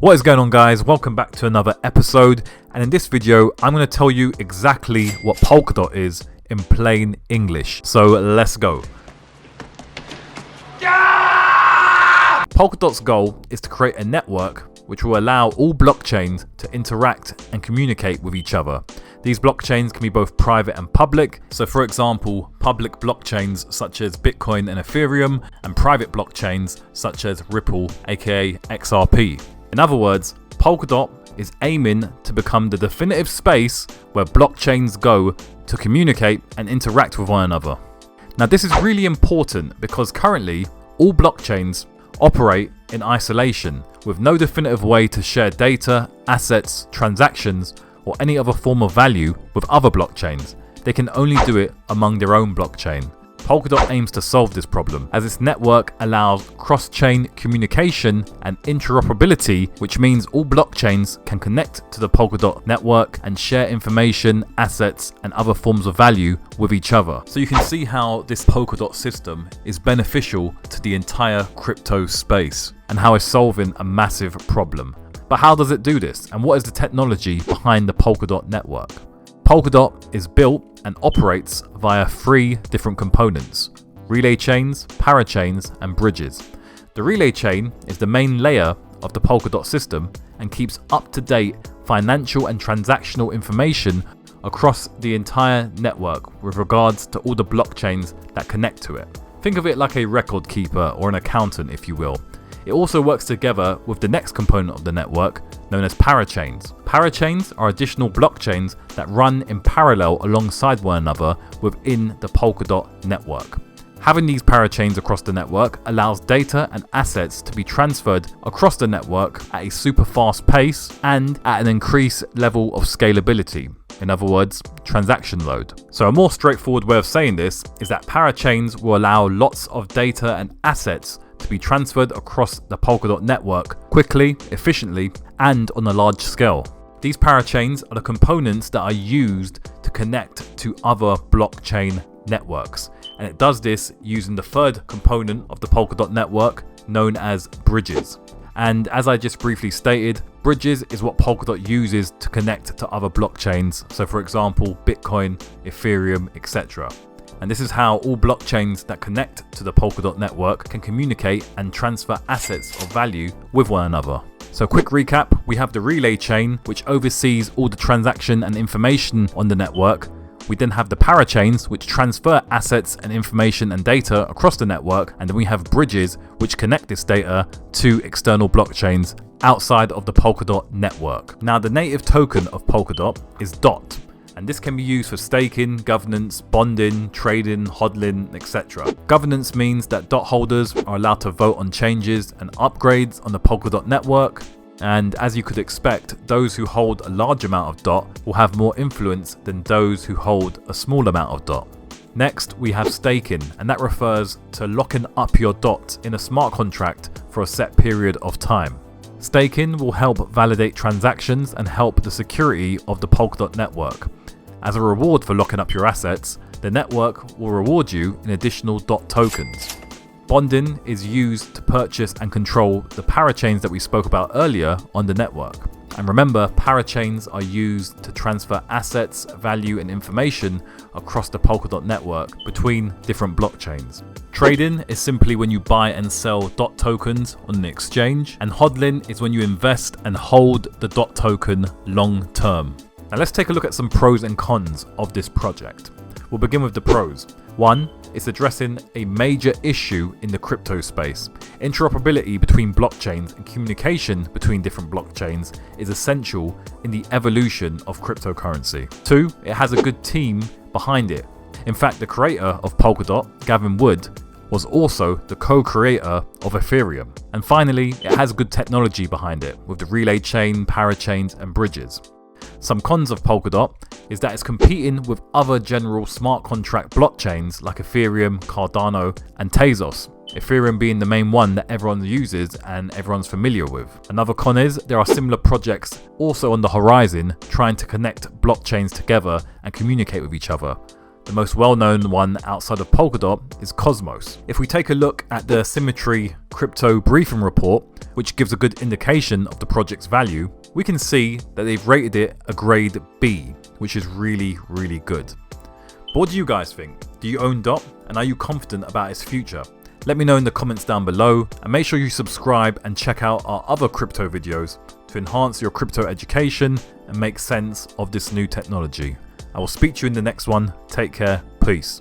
What is going on, guys? Welcome back to another episode, and in this video I'm going to tell you exactly what Polkadot is in plain English. So let's go. Yeah! Polkadot's goal is to create a network which will allow all blockchains to interact and communicate with each other. These blockchains can be both private and public. So for example, public blockchains such as Bitcoin and Ethereum, and private blockchains such as Ripple, aka XRP. In other words, Polkadot is aiming to become the definitive space where blockchains go to communicate and interact with one another. Now this is really important because currently all blockchains operate in isolation with no definitive way to share data, assets, transactions, or any other form of value with other blockchains. They can only do it among their own blockchain. Polkadot aims to solve this problem as its network allows cross-chain communication and interoperability, which means all blockchains can connect to the Polkadot network and share information, assets, and other forms of value with each other. So you can see how this Polkadot system is beneficial to the entire crypto space and how it's solving a massive problem. But how does it do this, and what is the technology behind the Polkadot network? Polkadot is built and operates via 3 different components: relay chains, parachains, and bridges. The relay chain is the main layer of the Polkadot system and keeps up-to-date financial and transactional information across the entire network with regards to all the blockchains that connect to it. Think of it like a record keeper or an accountant, if you will. It also works together with the next component of the network, known as parachains. Parachains are additional blockchains that run in parallel alongside one another within the Polkadot network. Having these parachains across the network allows data and assets to be transferred across the network at a super fast pace and at an increased level of scalability. In other words, transaction load. So a more straightforward way of saying this is that parachains will allow lots of data and assets to be transferred across the Polkadot network quickly, efficiently, and on a large scale. These parachains are the components that are used to connect to other blockchain networks, and it does this using the third component of the Polkadot network, known as bridges. And as I just briefly stated, bridges is what Polkadot uses to connect to other blockchains, so for example Bitcoin, Ethereum, etc. And this is how all blockchains that connect to the Polkadot network can communicate and transfer assets of value with one another. So quick recap, we have the relay chain which oversees all the transaction and information on the network. We then have the parachains which transfer assets and information and data across the network, and then we have bridges which connect this data to external blockchains outside of the Polkadot network. Now the native token of Polkadot is DOT. And this can be used for staking, governance, bonding, trading, hodling, etc. Governance means that DOT holders are allowed to vote on changes and upgrades on the Polkadot network. And as you could expect, those who hold a large amount of DOT will have more influence than those who hold a small amount of DOT. Next, we have staking, and that refers to locking up your DOT in a smart contract for a set period of time. Staking will help validate transactions and help the security of the Polkadot network. As a reward for locking up your assets, the network will reward you in additional DOT tokens. Bonding is used to purchase and control the parachains that we spoke about earlier on the network. And remember, parachains are used to transfer assets, value, and information across the Polkadot network between different blockchains. Trading is simply when you buy and sell DOT tokens on an exchange, and hodling is when you invest and hold the DOT token long term. Now let's take a look at some pros and cons of this project. We'll begin with the pros. 1. It's addressing a major issue in the crypto space. Interoperability between blockchains and communication between different blockchains is essential in the evolution of cryptocurrency. 2. It has a good team behind it. In fact, the creator of Polkadot, Gavin Wood, was also the co-creator of Ethereum. And finally, it has good technology behind it with the relay chain, parachains, and bridges. Some cons of Polkadot is that it's competing with other general smart contract blockchains like Ethereum, Cardano, and Tezos. Ethereum being the main one that everyone uses and everyone's familiar with. Another con is there are similar projects also on the horizon trying to connect blockchains together and communicate with each other. The most well-known one outside of Polkadot is Cosmos. If we take a look at the Symmetry Crypto Briefing Report, which gives a good indication of the project's value, we can see that they've rated it a grade B, which is really, really good. But what do you guys think? Do you own DOT, and are you confident about its future? Let me know in the comments down below, and make sure you subscribe and check out our other crypto videos to enhance your crypto education and make sense of this new technology. I will speak to you in the next one. Take care. Peace.